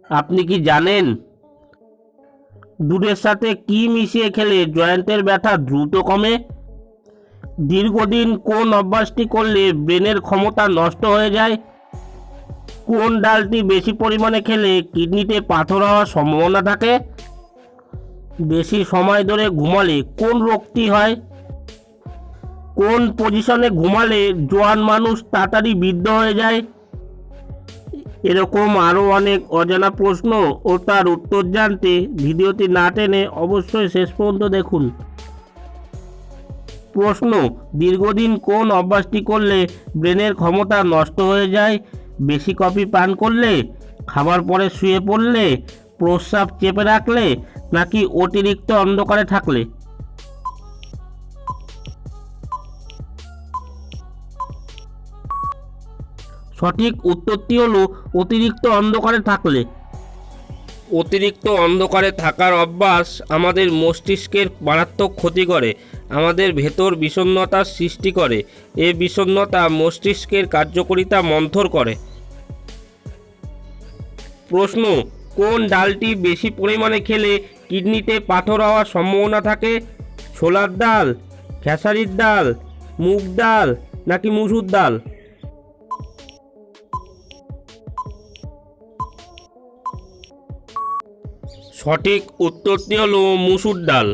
আপনি কি জানেন দুধের সাথে কি মিশিয়ে খেলে জয়েন্টের ব্যথা দ্রুত কমে? দীর্ঘদিন কোন অভ্যাসটি করলে ব্রেনের ক্ষমতা নষ্ট হয়ে যায়? কোন ডালটি বেশি পরিমাণে খেলে কিডনিতে পাথর হওয়ার সম্ভাবনা থাকে? বেশি সময় ধরে ঘুমালে কোন রোগটি হয়? কোন পজিশনে ঘুমালে জোয়ান মানুষ তাড়াতাড়ি বৃদ্ধ হয়ে যায়? এরকম আরও অনেক অজানা প্রশ্ন ও তার উত্তর জানতে ভিডিওটি না টেনে অবশ্যই শেষ পর্যন্ত দেখুন। প্রশ্ন: দীর্ঘদিন কোন অভ্যাসটি করলে ব্রেনের ক্ষমতা নষ্ট হয়ে যায়? বেশি কফি পান করলে, খাবার পরে শুয়ে পড়লে, প্রস্রাব চেপে রাখলে, নাকি অতিরিক্ত অন্ধকারে থাকলে? সঠিক উত্তরটি হলো অতিরিক্ত অন্ধকারে থাকলে। অতিরিক্ত অন্ধকারে থাকার অভ্যাস আমাদের মস্তিষ্কের মারাত্মক ক্ষতি করে, আমাদের ভেতর বিষণ্ণতার সৃষ্টি করে। এ বিষণ্ণতা মস্তিষ্কের কার্যকারিতা মন্থর করে। প্রশ্ন: কোন ডালটি বেশি পরিমাণে খেলে কিডনিতে পাথর হওয়ার সম্ভাবনা থাকে? ছোলার ডাল, খেসারির ডাল, মুগ ডাল, নাকি মসুর ডাল? সঠিক উত্তরটি হলো মসুর ডাল।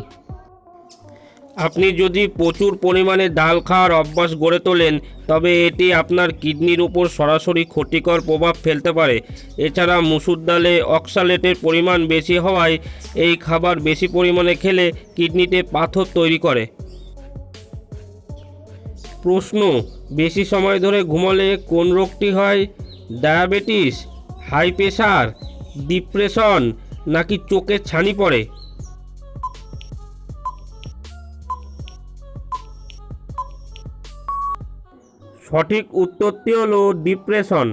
আপনি যদি প্রচুর পরিমাণে ডাল খাওয়ার অভ্যাস গড়ে তোলেন তবে এটি আপনার কিডনির উপর সরাসরি ক্ষতিকর প্রভাব ফেলতে পারে। এছাড়া মসুর ডালে অক্সালেটের পরিমাণ বেশি হওয়ায় এই খাবার বেশি পরিমাণে খেলে কিডনিতে পাথর তৈরি করে। প্রশ্ন: বেশি সময় ধরে ঘুমালে কোন রোগটি হয়? ডায়াবেটিস, হাই প্রেশার, ডিপ্রেশন, নাকি চোখে ছানি পড়ে? সঠিক উত্তরটি হলো ডিপ্রেশন।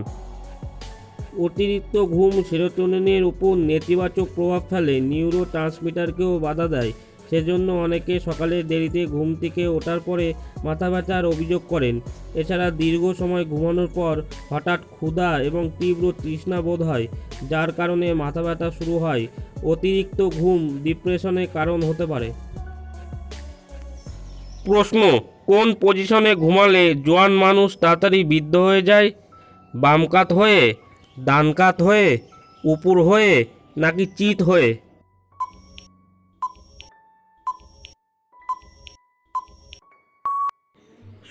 অতিরিক্ত ঘুম সেরোটোনিনের উপর নেতিবাচক প্রভাব ফেলে, নিউরো ট্রান্সমিটারকেও বাধা দেয়। সেজন্য অনেকে সকালে দেরিতে ঘুম থেকে ওঠার পরে মাথা ব্যথার অভিযোগ করেন। এছাড়া দীর্ঘ সময় ঘুমানোর পর হঠাৎ ক্ষুধা এবং তীব্র তৃষ্ণা বোধ হয়, যার কারণে মাথা ব্যথা শুরু হয়। অতিরিক্ত ঘুম ডিপ্রেশনের কারণ হতে পারে। প্রশ্ন: কোন পজিশনে ঘুমালে জোয়ান মানুষ তাড়াতাড়ি বৃদ্ধ হয়ে যায়? বাম কাত হয়ে, ডান কাত হয়ে, উপর হয়ে, নাকি চিত হয়ে?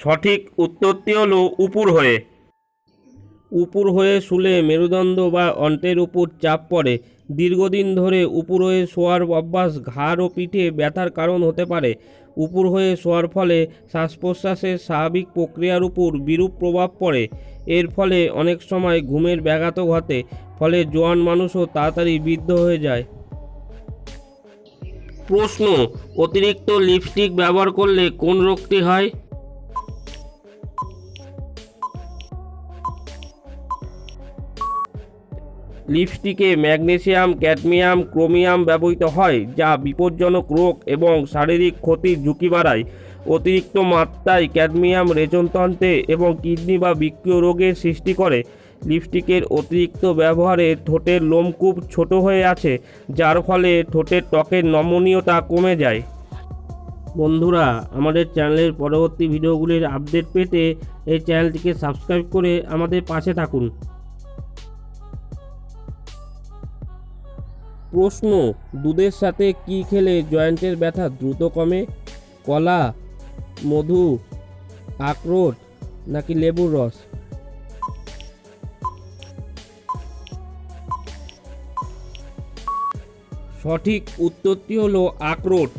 সঠিক উত্তরটি হলো উপর হয়ে। উপর হয়ে শুলে মেরুদণ্ড বা অন্ত্রের উপর চাপ পড়ে। দীর্ঘদিন ধরে উপর হয়ে শোয়ার অভ্যাস ঘাড় ও পিঠে ব্যথার কারণ হতে পারে। উপর হয়ে শোয়ার ফলে শ্বাস প্রশ্বাসের স্বাভাবিক প্রক্রিয়ার উপর বিরূপ প্রভাব পড়ে। এর ফলে অনেক সময় ঘুমের ব্যাঘাত ঘটে, ফলে জোয়ান মানুষও তাড়াতাড়ি বৃদ্ধ হয়ে যায়। প্রশ্ন: অতিরিক্ত লিপস্টিক ব্যবহার করলে কোন রোগটি হয়? লিপস্টিকে ম্যাগনেসিয়াম, ক্যাডমিয়াম, ক্রোমিয়াম ব্যবহৃত হয়, যা বিপজ্জনক রোগ এবং শারীরিক ক্ষতির ঝুঁকি বাড়ায়। অতিরিক্ত মাত্রায় ক্যাডমিয়াম রেচনতন্ত্রে এবং কিডনি বা বৃক্কীয় রোগের সৃষ্টি করে। লিপস্টিকের অতিরিক্ত ব্যবহারে ঠোঁটের লোম খুব ছোট হয়ে আছে, যার ফলে ঠোঁটের ত্বকের নমনীয়তা কমে যায়। বন্ধুরা, আমাদের চ্যানেলের পরবর্তী ভিডিওগুলির আপডেট পেতে এই চ্যানেলটিকে সাবস্ক্রাইব করে আমাদের পাশে থাকুন। প্রশ্ন: দুধের সাথে কি খেলে জয়েন্টের ব্যথা দ্রুত কমে? কলা, মধু, আখরোট, নাকি লেবুর রস? সঠিক উত্তরটি হলো আখরোট।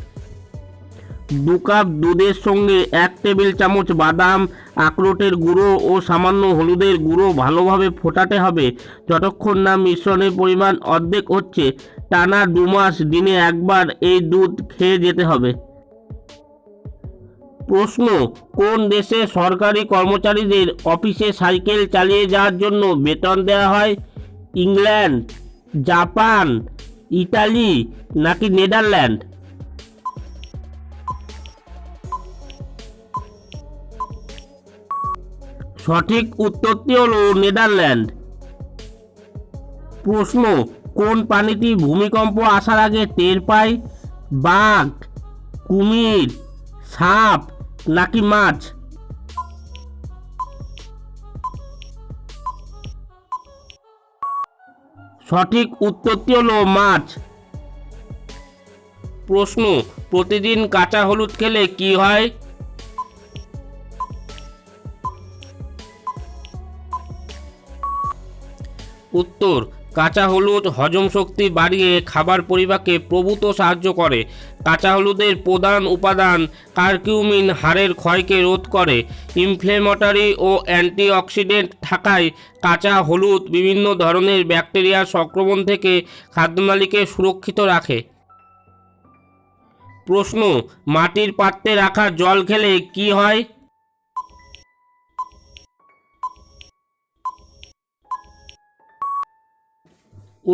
2 কাপ দুধের সঙ্গে 1 টেবিল চামচ বাদাম, আখরোটের গুঁড়ো ও সামান্য হলুদের গুঁড়ো ভালোভাবে ফোটাতে হবে যতক্ষণ না মিশ্রণের পরিমাণ অর্ধেক হচ্ছে। টানা 2 মাস দিনে একবার এই দুধ খেয়ে যেতে হবে। প্রশ্ন: কোন দেশে সরকারি কর্মচারীদের অফিসে সাইকেল চালিয়ে যাওয়ার জন্য বেতন দেওয়া হয়? ইংল্যান্ড, জাপান, ইতালি, নাকি নেদারল্যান্ড? সঠিক উত্তরটি হলো নেদারল্যান্ড। প্রশ্ন: কোন প্রাণীটি ভূমিকম্প আসার আগে টের পায়? বাঘ, কুমির, সাপ নাকি মাছ? সঠিক উত্তরটি হলো মাছ। প্রশ্ন, প্রতিদিন কাঁচা হলুদ খেলে কি হয়? উত্তর, কাঁচা হলুদ হজম শক্তি বাড়িয়ে খাবার পরিপাকে প্রভূত সাহায্য করে। কাঁচা হলুদের প্রধান উপাদান কারকিউমিন হাড়ের ক্ষয়কে রোধ করে। ইনফ্লেমেটরি ও অ্যান্টিঅক্সিডেন্ট থাকায় কাঁচা হলুদ বিভিন্ন ধরনের ব্যাকটেরিয়ার সংক্রমণ থেকে খাদ্যনালীকে সুরক্ষিত রাখে। প্রশ্ন, মাটির পাত্রে রাখা জল খেলে কি হয়?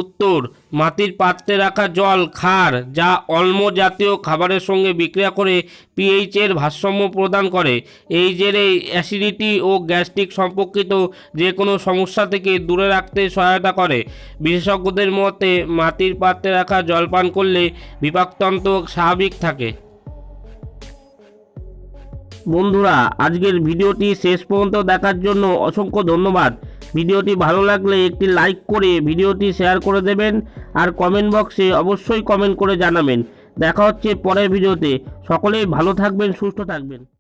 উত্তর, মাটির পাত্রে রাখা জল ক্ষার, যা অম্ল জাতীয় খাবারের সঙ্গে বিক্রিয়া করে পিএইচের ভারসাম্য প্রদান করে। এই জেরে অ্যাসিডিটি ও গ্যাস্ট্রিক সম্পর্কিত যে কোনো সমস্যা থেকে দূরে রাখতে সহায়তা করে। বিশেষজ্ঞদের মতে মাটির পাত্রে রাখা জল পান করলে বিপাকতন্ত্র স্বাভাবিক থাকে। বন্ধুরা, আজকের ভিডিওটি শেষ পর্যন্ত দেখার জন্য অসংখ্য ধন্যবাদ। ভিডিওটি ভালো লাগলে একটি লাইক করে ভিডিওটি শেয়ার করে দেবেন আর কমেন্ট বক্সে অবশ্যই কমেন্ট করে জানাবেন। দেখা হচ্ছে পরের ভিডিওতে। সকলেই ভালো থাকবেন, সুস্থ থাকবেন।